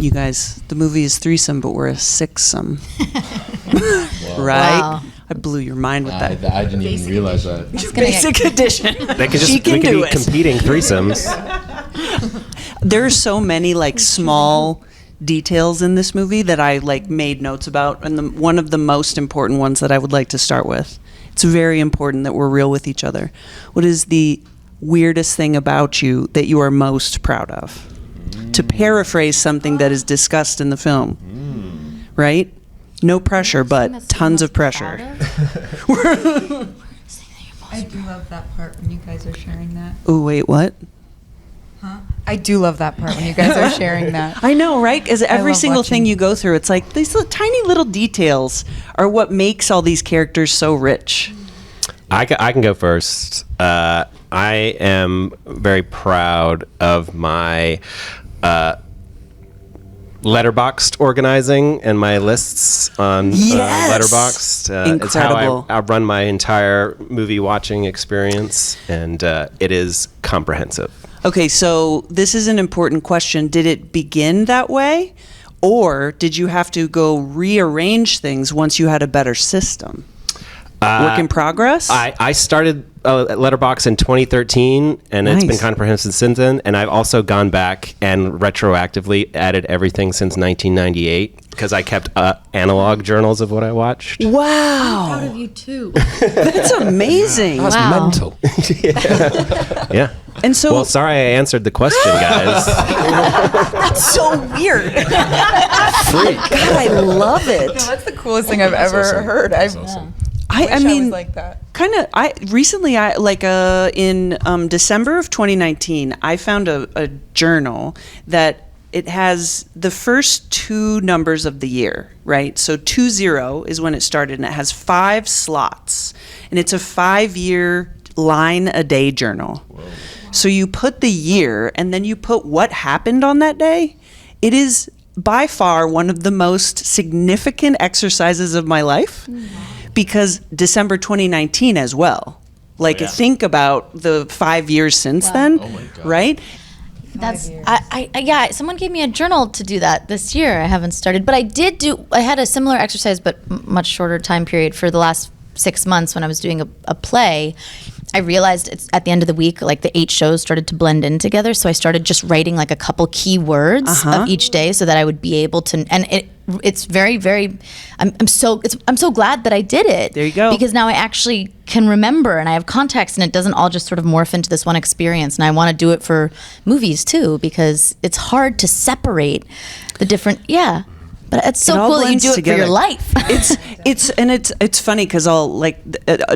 You guys, the movie is Threesome, but we're a sixsome. Right? Wow. I blew your mind with that. I didn't even realize that. Basic edition. They could just be competing threesomes. There are so many like small details in this movie that I like made notes about, and one of the most important ones that I would like to start with. It's very important that we're real with each other. What is the weirdest thing about you that you are most proud of? To paraphrase something that is discussed in the film, right? No pressure, but tons of pressure. I do love that part when you guys are sharing that. Oh, wait, what? Huh? I do love that part when you guys are sharing that. I know, right? Because every single thing you go through, it's like these tiny little details are what makes all these characters so rich. I can go first. I am very proud of my letterboxed organizing and my lists on Letterboxd. Incredible. It's how I run my entire movie watching experience, and it is comprehensive. Okay, so this is an important question. Did it begin that way, or did you have to go rearrange things once you had a better system? Work in progress? I started Letterboxd in 2013, and It's been comprehensive since then. And I've also gone back and retroactively added everything since 1998 because I kept analog journals of what I watched. Wow. I'm proud of you too. That's amazing. That's mental. Yeah. And so, well, sorry I answered the question, guys. That's so weird. Freak. God, I love it. No, that's the coolest thing I've ever heard. I mean, like that. Recently, in December of 2019, I found a journal that it has the first two numbers of the year, right? So 20 is when it started, and it has 5 slots, and it's a 5-year line a day journal. Whoa. So you put the year, and then you put what happened on that day. It is by far one of the most significant exercises of my life. Because December 2019 as well. Think about the 5 years since then, right? That's someone gave me a journal to do that this year. I haven't started, but I had a similar exercise, but much shorter time period for the last 6 months when I was doing a play. I realized it's at the end of the week, like the 8 shows started to blend in together. So I started just writing like a couple key words of each day so that I would be able to, and it's very, very, I'm so glad that I did it. There you go. Because now I actually can remember and I have context and it doesn't all just sort of morph into this one experience. And I want to do it for movies too, because it's hard to separate the different, But it's so cool that you do it together. For your life. It's funny because I'll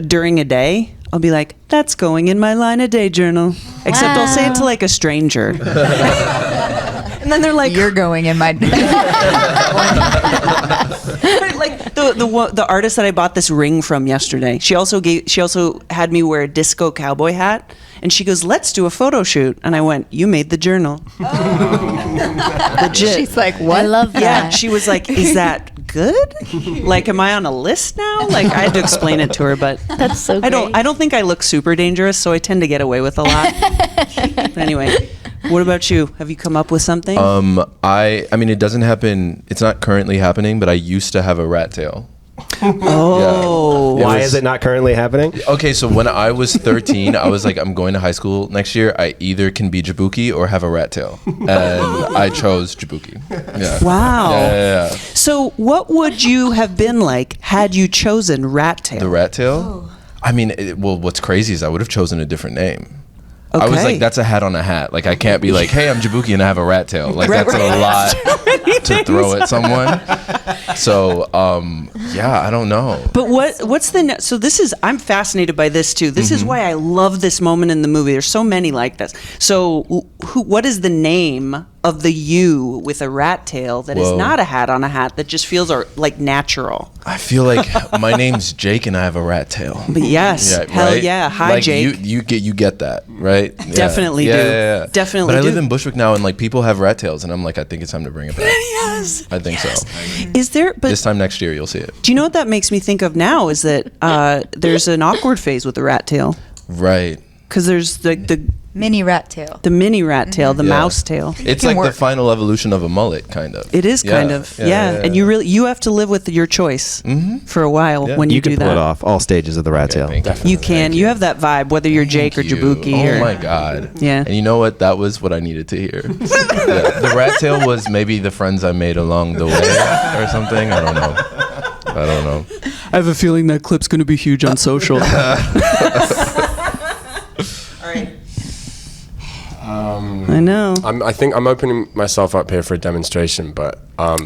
during a day I'll be like, that's going in my line a day journal. Except I'll say it to like a stranger. And then they're like, you're going in my like the artist that I bought this ring from yesterday. She also had me wear a disco cowboy hat, and she goes, "Let's do a photo shoot." And I went, "You made the journal." Legit. She's like, "What?" I love that. Yeah, she was like, "Is that good? Like, am I on a list now?" Like, I had to explain it to her, but that's so great. I don't think I look super dangerous, so I tend to get away with a lot. But anyway, what about you? Have you come up with something? I mean, it doesn't happen. It's not currently happening, but I used to have a rat tail. Oh. Yeah. Why is it not currently happening? Okay, so when I was 13, I was like, I'm going to high school next year. I either can be Jaboukie or have a rat tail. And I chose Jaboukie. Yeah. Wow. Yeah. So what would you have been like had you chosen rat tail? The rat tail? I mean, what's crazy is I would have chosen a different name. Okay. I was like, that's a hat on a hat. Like, I can't be like, hey, I'm Jaboukie and I have a rat tail. Like, that's a lot to throw at someone. So, I don't know. But what's so this is, I'm fascinated by this too. This is why I love this moment in the movie. There's so many like this. So what is the name of the you with a rat tail that is not a hat on a hat that just feels like natural? I feel like my name's Jake and I have a rat tail. But yes, hell right? yeah. Hi, like Jake. You get that, right? Definitely do. Yeah. Definitely But I do. live in Bushwick now, and like people have rat tails, and I'm like, I think it's time to bring it back. Yes. I think so. Is there? But this time next year, you'll see it. do you know what that makes me think of now? Is that there's an awkward phase with the rat tail. Right. because there's the mini rat tail. The mini rat tail, the mouse tail. It's like the final evolution of a mullet, kind of. It is kind of, yeah. And you have to live with your choice for a while when you do that. You can pull it off all stages of the rat tail. You can. You have that vibe, whether you're Jake or Jaboukie. Oh my God. Yeah. And you know what? That was what I needed to hear. The rat tail was maybe the friends I made along the way or something. I don't know. I have a feeling that clip's going to be huge on social. All right. I know. I think I'm opening myself up here for a demonstration, but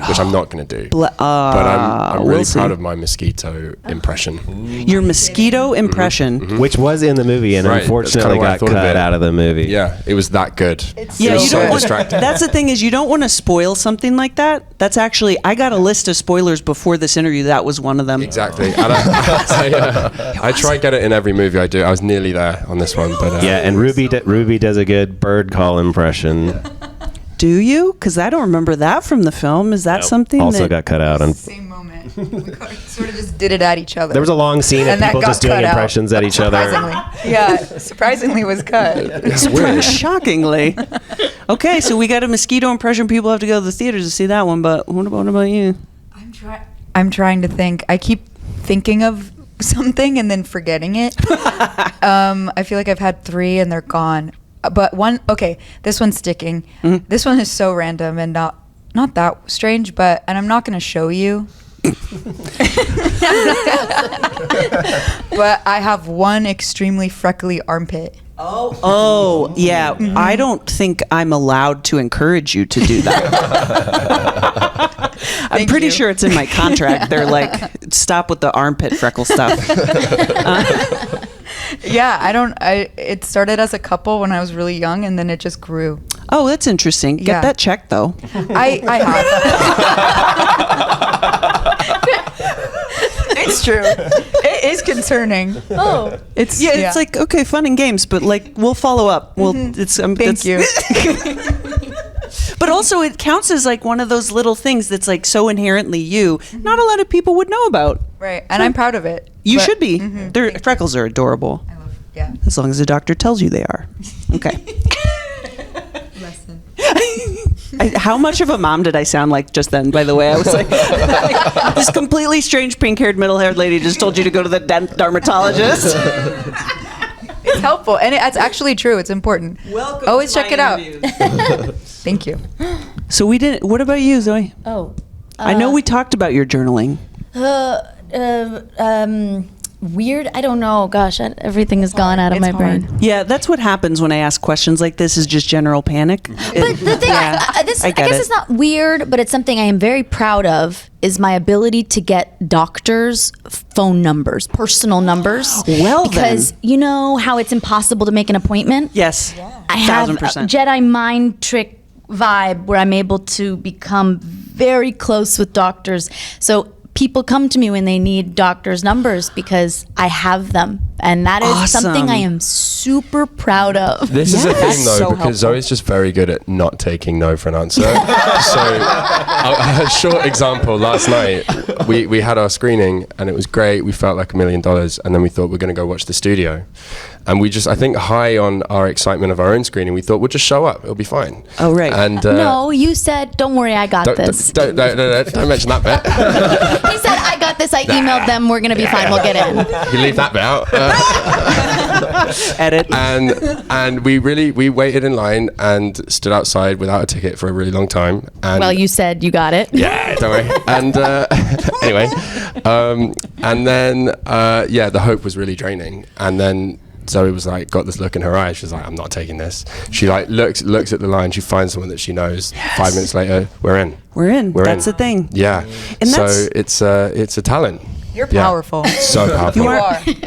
which I'm not going to do. But I'm really proud of my mosquito impression. Your mosquito impression, which was in the movie, and unfortunately got cut out of the movie. Yeah, it was that good. It was so distracting. That's the thing, is you don't want to spoil something like that. That's actually, I got a list of spoilers before this interview. That was one of them. Exactly. And I try to get it in every movie I do. I was nearly there on this one, but and Ruby does a good bird call impression. Do you? Because I don't remember that from the film. Is that something also that got cut out? Same moment. We sort of just did it at each other. There was a long scene of people just doing impressions at each other. Surprisingly was cut. Shockingly. Okay, so we got a mosquito impression. People have to go to the theaters to see that one. But what about you? I'm trying to think. I keep thinking of something and then forgetting it. I feel like I've had 3 and they're gone. But one, this one's sticking. This one is so random and not that strange, and I'm not going to show you. But I have one extremely freckly armpit. Oh, yeah. I don't think I'm allowed to encourage you to do that. I'm pretty sure it's in my contract. They're like, stop with the armpit freckle stuff. It started as a couple when I was really young, and then it just grew. Oh, that's interesting. Get that checked, though. I have. It's true. It is concerning. Oh. It's like, okay, fun and games, but like, we'll follow up. Thank you. But also, it counts as like one of those little things that's like so inherently you, not a lot of people would know about. Right, and I'm proud of it. You should be. Their freckles are adorable. I love, yeah. As long as the doctor tells you they are. Okay. Lesson. How much of a mom did I sound like just then, by the way? I was like this completely strange pink-haired, middle-haired lady just told you to go to the dermatologist. It's helpful, and it's actually true. It's important. Welcome. Always check it out. Thank you. So we did. What about you, Zoe? I know we talked about your journaling. Weird. I don't know. Gosh, everything has gone out of my brain. Yeah, that's what happens when I ask questions like this. Is just general panic. But the thing, I guess it's not weird, but it's something I am very proud of. Is my ability to get doctors' phone numbers, personal numbers. Well, because you know how it's impossible to make an appointment. Yes, I have 1000%. a Jedi mind trick vibe where I'm able to become very close with doctors. So people come to me when they need doctors' numbers because I have them. And that is something I am super proud of. This is a thing, though, because Zoe's just very good at not taking no for an answer. So, a short example, last night, we had our screening, and it was great. We felt like $1 million, and then we thought we're going to go watch the studio. And we just, I think, high on our excitement of our own screening, we thought we'll just show up. It'll be fine. Oh, right. And no, you said, don't worry, I got this. Don't mention that bit. He said, I got this. I emailed them. We're going to be fine. We'll get in. You leave that bit out. Edit. And we waited in line and stood outside without a ticket for a really long time. And well, you said you got it. Yeah, don't worry. And anyway, and then the hope was really draining. And then Zoe was like, got this look in her eye. She was like, I'm not taking this. She like looks at the line. She finds someone that she knows. Yes. 5 minutes later, we're in. That's the thing. Yeah. And so it's a talent. You're powerful. So powerful.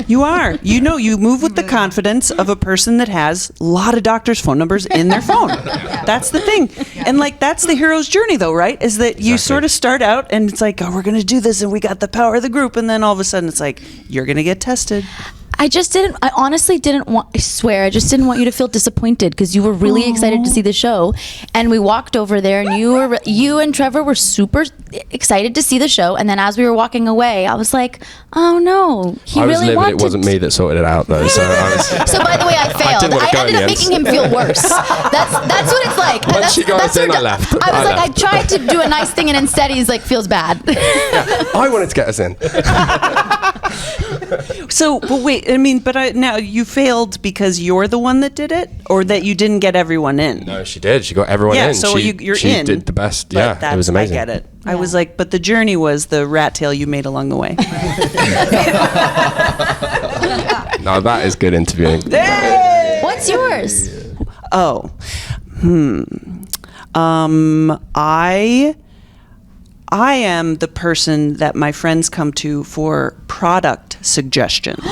You are. You know, you move with the confidence of a person that has a lot of doctors' phone numbers in their phone. That's the thing. And like, that's the hero's journey though, right? Is that you sort of start out and it's like, oh, we're going to do this and we got the power of the group. And then all of a sudden it's like, you're going to get tested. I honestly didn't want, I swear, I just didn't want you to feel disappointed because you were really excited to see the show. And we walked over there and you and Trevor were super excited to see the show. And then as we were walking away, I was like, oh no, he I was really livid. wanted It wasn't me that sorted it out though. So So by the way, I failed. wanna I go in ended the up end. making him feel worse. That's what it's like. Once she got us in, I left. I was I like, left. I tried to do a nice thing and instead he's like, feels bad. I wanted to get us in. So, but wait, I mean, now you failed because you're the one that did it, or that you didn't get everyone in? No, she did. She got everyone Yeah, in. so she, you're she in. did the best. But Yeah, it was amazing. I get it. I was like, but the journey was the rat tail you made along the way. No, that is good interviewing. What's yours? Oh, I am the person that my friends come to for product suggestions.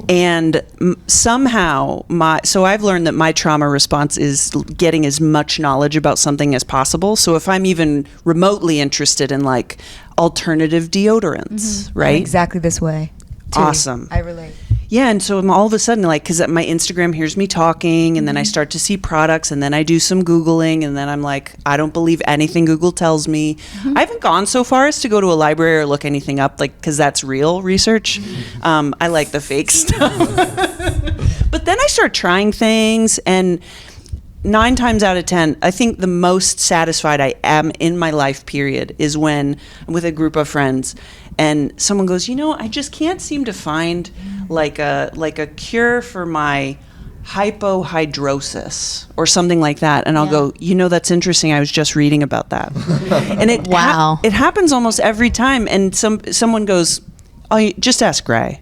And somehow so I've learned that my trauma response is getting as much knowledge about something as possible. So if I'm even remotely interested in like alternative deodorants, right? I'm exactly this way. too. Awesome. I relate. Yeah, and so I'm all of a sudden, like, because my Instagram hears me talking, and then I start to see products, and then I do some Googling, and then I'm like, I don't believe anything Google tells me. I haven't gone so far as to go to a library or look anything up, like, because that's real research. I like the fake stuff. But then I start trying things, and 9 times out of 10, I think the most satisfied I am in my life period is when I'm with a group of friends and someone goes, you know, I just can't seem to find like a cure for my hypohidrosis or something like that. And I'll go, you know, that's interesting. I was just reading about that. And it it happens almost every time. And someone goes, oh, just ask Grae.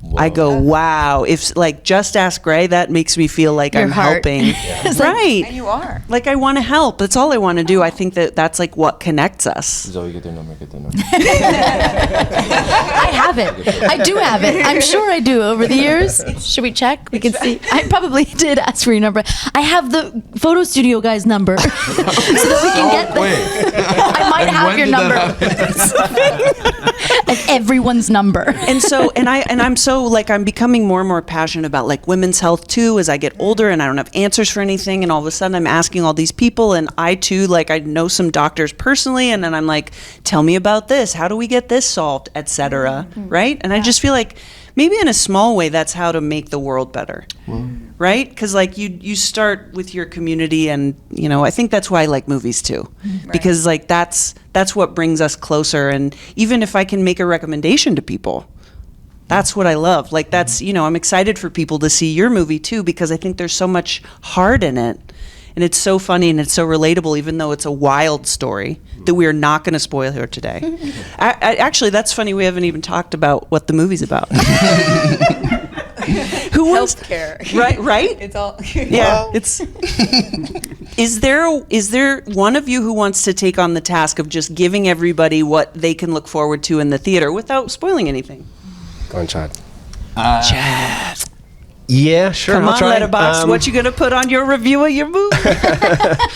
Whoa. I go, wow. If like just ask Grae, that makes me feel like Your I'm heart. helping. Right. And you are. Like I want to help. That's all I want to do. I think that's like what connects us. Zoey, get their number, get their number. I have it. I do have it. I'm sure I do over the years. Should we check? We can see. I probably did ask for your number. I have the photo studio guy's number so that we can get them. I might have your number. And everyone's number. And so I'm so like I'm becoming more and more passionate about like women's health too as I get older and I don't have answers for anything, and all of a sudden I'm asking all these people, and I too like I know some doctors personally, and then I'm like, tell me about this, how do we get this solved, etc. Right? And I just feel like maybe in a small way that's how to make the world better. Right? Because like you start with your community, and you know I think that's why I like movies too, because like that's what brings us closer. And even if I can make a recommendation to people, that's what I love. Like that's, you know, I'm excited for people to see your movie too, because I think there's so much heart in it, and it's so funny and it's so relatable, even though it's a wild story that we are not going to spoil here today. Actually, that's funny. We haven't even talked about what the movie's about. Who wants Healthcare. Right? It's all. Yeah, it's. Is there one of you who wants to take on the task of just giving everybody what they can look forward to in the theater without spoiling anything? Go on, Chad. Chad, Yeah, sure. come I'll on, try. Letterboxd. What you gonna put on your review of your movie?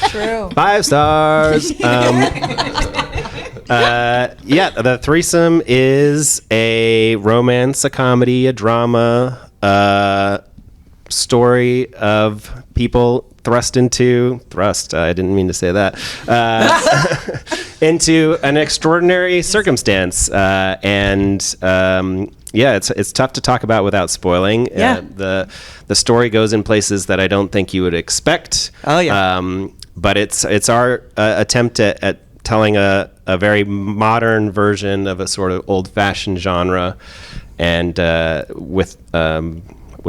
True. 5 stars. Yeah, The Threesome is a romance, a comedy, a drama, story of people thrust. I didn't mean to say that. Into an extraordinary circumstance, yeah, it's tough to talk about without spoiling. Yeah. The story goes in places that I don't think you would expect. Oh yeah. But it's our attempt at telling a very modern version of a sort of old-fashioned genre, and with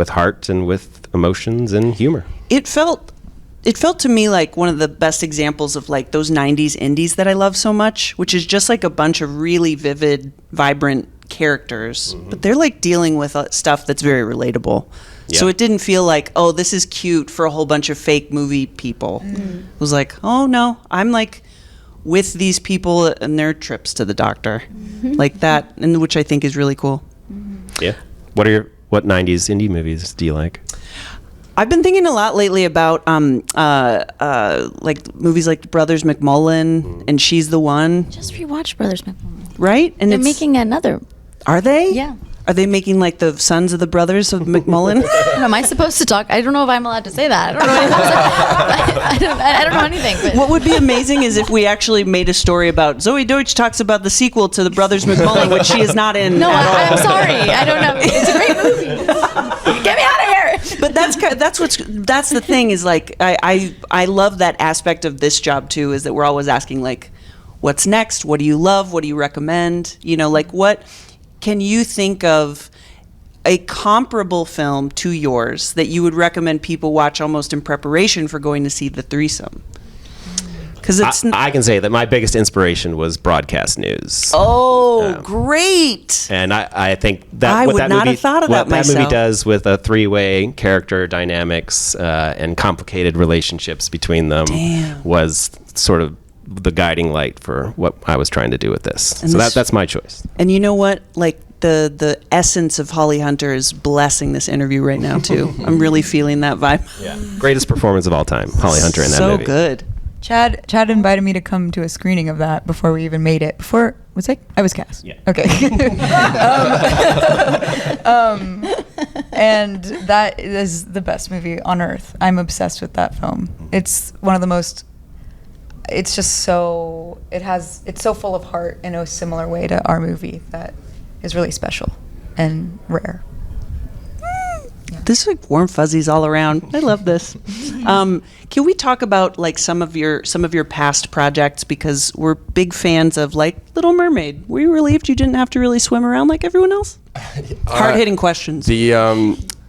heart and with emotions and humor. It felt to me like one of the best examples of like those 90s indies that I love so much, which is just like a bunch of really vivid, vibrant characters, but they're like dealing with stuff that's very relatable. Yeah. So it didn't feel like, oh, this is cute for a whole bunch of fake movie people. It was like, oh no, I'm like with these people and their trips to the doctor, like that, and which I think is really cool. Yeah. What 90s indie movies do you like? I've been thinking a lot lately about like movies like Brothers McMullen and She's the One. Just rewatch Brothers McMullen. Right? And They're it's making another. Are they? Yeah. Are they making like the sons of the brothers of McMullen? Am I supposed to talk? I don't know if I'm allowed to say that. I don't know anything. But. What would be amazing is if we actually made a story about Zoey Deutch talks about the sequel to the Brothers McMullen, which she is not in. No, at all. I'm sorry. I don't know. It's a great movie. Get me out of here. But that's the thing is like I love that aspect of this job too, is that we're always asking like, what's next? What do you love? What do you recommend? You know, like what can you think of a comparable film to yours that you would recommend people watch almost in preparation for going to see the Threesome? Because I can say that my biggest inspiration was broadcast news. Oh, great! And I think that I what would that not movie, have thought of what that movie myself. does with a three-way character dynamics and complicated relationships between them was sort of the guiding light for what I was trying to do with this. And so this- that's my choice. And you know what? Like the essence of Holly Hunter is blessing this interview right now too. I'm really feeling that vibe. Yeah. Greatest performance of all time, Holly Hunter in that movie. So good. Chad invited me to come to a screening of that before we even made it. I was cast. Yeah. Okay. And that is the best movie on earth. I'm obsessed with that film. It's one of the most. It's just so. It's so full of heart in a similar way to our movie that is really special and rare. This is like warm fuzzies all around. I love this. Can we talk about like some of your past projects, because we're big fans of like Little Mermaid. Were you relieved you didn't have to really swim around like everyone else? Hard hitting questions.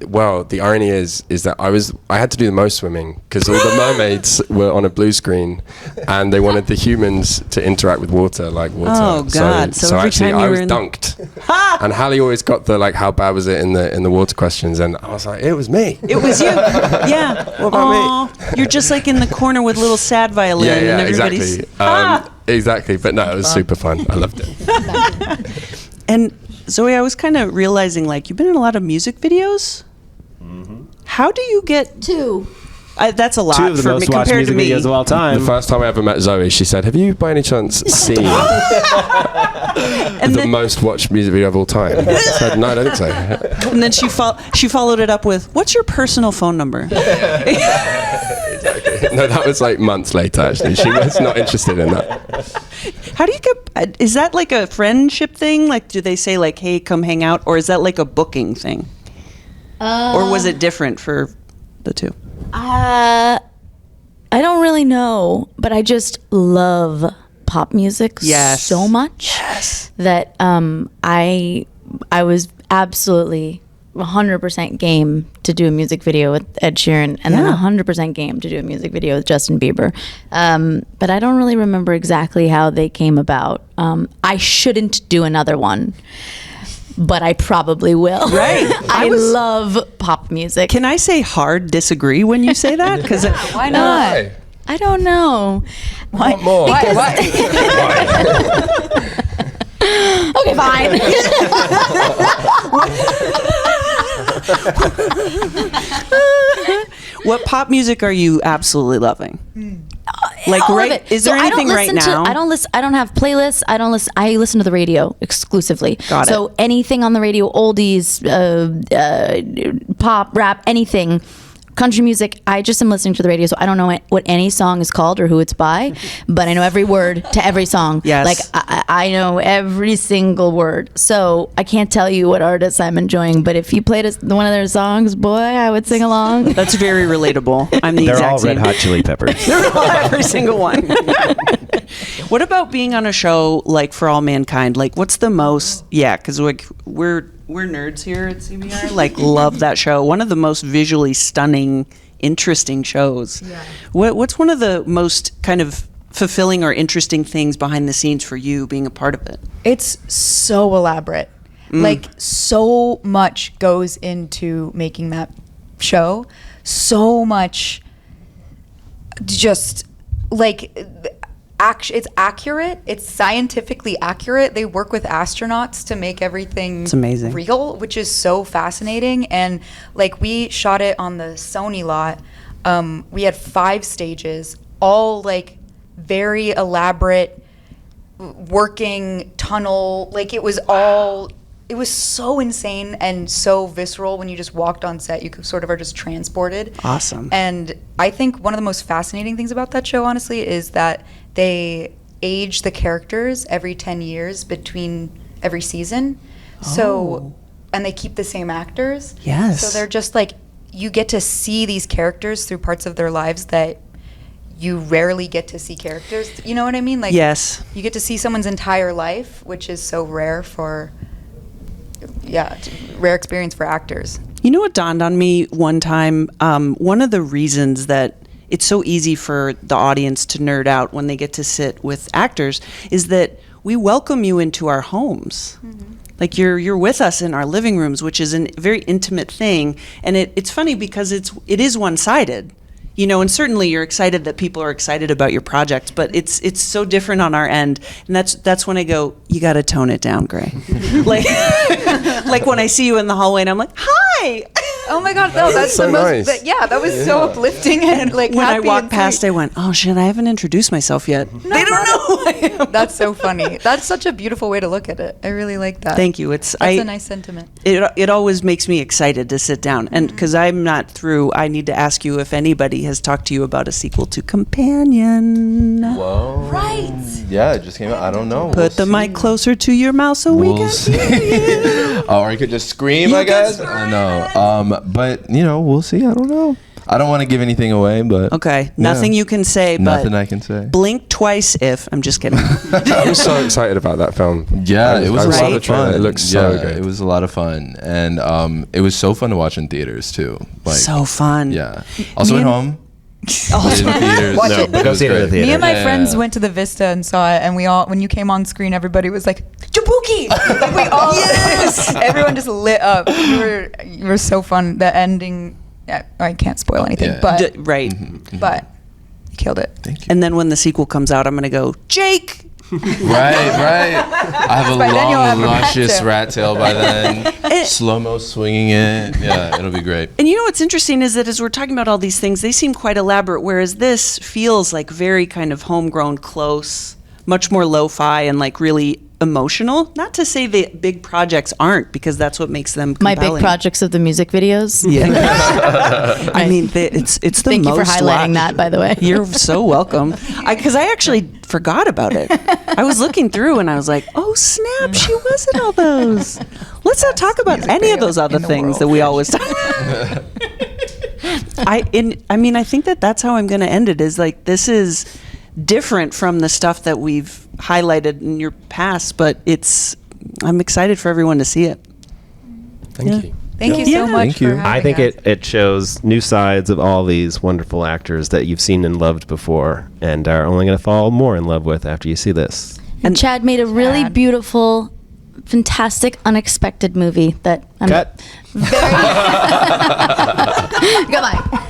Well, the irony is that I had to do the most swimming because all the mermaids were on a blue screen, and they wanted the humans to interact with water like water. Oh, God. So every actually, time you I were was in- dunked, and Hallie always got the like, how bad was it in the water questions, and I was like, it was me. It was you. Yeah. What about me? Aw, you're just like in the corner with little sad violin, Yeah, and everybody's exactly. Exactly, but no, it was super fun. I loved it. And Zoe, I was kind of realizing like you've been in a lot of music videos. How do you get Two. That's a lot 2 of the for me most watched compared to music me. videos of all time. The first time I ever met Zoe, she said, "Have you by any chance seen And the then, most watched music video of all time?" I said, "No, I don't think so." and then she followed it up with, "What's your personal phone number?" No, that was like months later, actually. She was not interested in that. How do you get? Is that like a friendship thing? Like, do they say like, "Hey, come hang out," or is that like a booking thing? Or was it different for the two? I don't really know, but I just love pop music so much that I was absolutely 100% game to do a music video with Ed Sheeran, and then 100% game to do a music video with Justin Bieber. But I don't really remember exactly how they came about. I shouldn't do another one, but I probably will. Right. I love pop music. Can I say hard disagree when you say that? Because Why not? I don't know. What more? Why? Okay, fine. what pop music are you absolutely loving? Like, All of right? it. Is there So anything right now? I don't listen. I don't have playlists. I listen to the radio exclusively. Got it. So anything on the radio, oldies, pop, rap, anything. Country music, I just am listening to the radio, so I don't know what any song is called or who it's by, but I know every word to every song. Yes. Like, I know every single word. So I can't tell you what artists I'm enjoying, but if you played one of their songs, boy, I would sing along. That's very relatable. I'm the They're exact all same. Red Hot Chili Peppers. They're all every single one. What about being on a show like For All Mankind? Like, what's the most? Yeah, because like we're nerds here at CBR. Like, love that show. One of the most visually stunning, interesting shows. Yeah. What's one of the most kind of fulfilling or interesting things behind the scenes for you being a part of it? It's so elaborate. Like, so much goes into making that show. So much just, like, it's accurate. It's scientifically accurate. They work with astronauts to make everything It's amazing. real, which is so fascinating. And, like, we shot it on the Sony lot. We had 5 stages, all, like, very elaborate working tunnel. Like, it was all it was so insane and so visceral when you just walked on set. You sort of are just transported. Awesome. And I think one of the most fascinating things about that show, honestly, is that they age the characters every 10 years between every season. So, and they keep the same actors. Yes. So they're just like, you get to see these characters through parts of their lives that you rarely get to see characters. You know what I mean? Like, Yes. you get to see someone's entire life, which is so rare for, rare experience for actors. You know what dawned on me one time? One of the reasons that it's so easy for the audience to nerd out when they get to sit with actors is that we welcome you into our homes. Mm-hmm. Like you're with us in our living rooms, which is a very intimate thing. And it's funny because it is one-sided. You know, and certainly you're excited that people are excited about your project, but it's so different on our end, and that's when I go, you got to tone it down, Grae. like when I see you in the hallway, and I'm like, hi. Oh my God, no, that's so the most. nice. That was so uplifting and like. When I happy walked and past, sweet. I went, oh shit, I haven't introduced myself yet. No, they don't know who I am. That's so funny. That's such a beautiful way to look at it. I really like that. Thank you. That's a nice sentiment. It always makes me excited to sit down, and because I'm not through, I need to ask you if anybody has talked to you about a sequel to Companion. Whoa. Right. Yeah, it just came out. I don't know. Put the mic closer to your mouth so we can hear you. Or you could just scream, I guess. I know. But we'll see. I don't know. I don't want to give anything away, but Okay, nothing you can say, but nothing I can say. blink twice if. I'm just kidding. I'm so excited about that film. Yeah, it was I a saw lot the of trailer. fun. It looks so good. It was a lot of fun, and it was so fun to watch in theaters too. Like, So fun. yeah. Also Me at and- home. In theaters. Watch No, it. but Go was see it at the great. theater. Me and my Yeah. friends went to the Vista and saw it, and we all, when you came on screen, everybody was like, Jaboukie! Like we all, yes! Everyone just lit up. You were so fun. The ending, I can't spoil anything, Yeah. but Right. but you killed it. Thank you. And then when the sequel comes out, I'm going to go, Jake! Right. I have a By then you'll have long, a rat luscious tail. rat tail by then. Slow-mo swinging it. Yeah, it'll be great. And you know what's interesting is that as we're talking about all these things, they seem quite elaborate, whereas this feels like very kind of homegrown, close, much more lo-fi and like really emotional. Not to say that big projects aren't, because that's what makes them My compelling. big projects of the music videos. Yeah. I mean, it's the Thank you most for highlighting watched. that, by the way. You're so welcome. Because I actually forgot about it. I was looking through and I was like, oh snap, she was in all those. Let's not talk about any of those other things that we always talk about. I think that's how I'm going to end it, is like, this is different from the stuff that we've highlighted in your past, but I'm excited for everyone to see it. Thank you. Thank you Yeah. so much Thank you. for having I think us. it shows new sides of all these wonderful actors that you've seen and loved before, and are only going to fall more in love with after you see this. And Chad made a really Chad. beautiful, fantastic, unexpected movie that I'm Cut. very. Goodbye.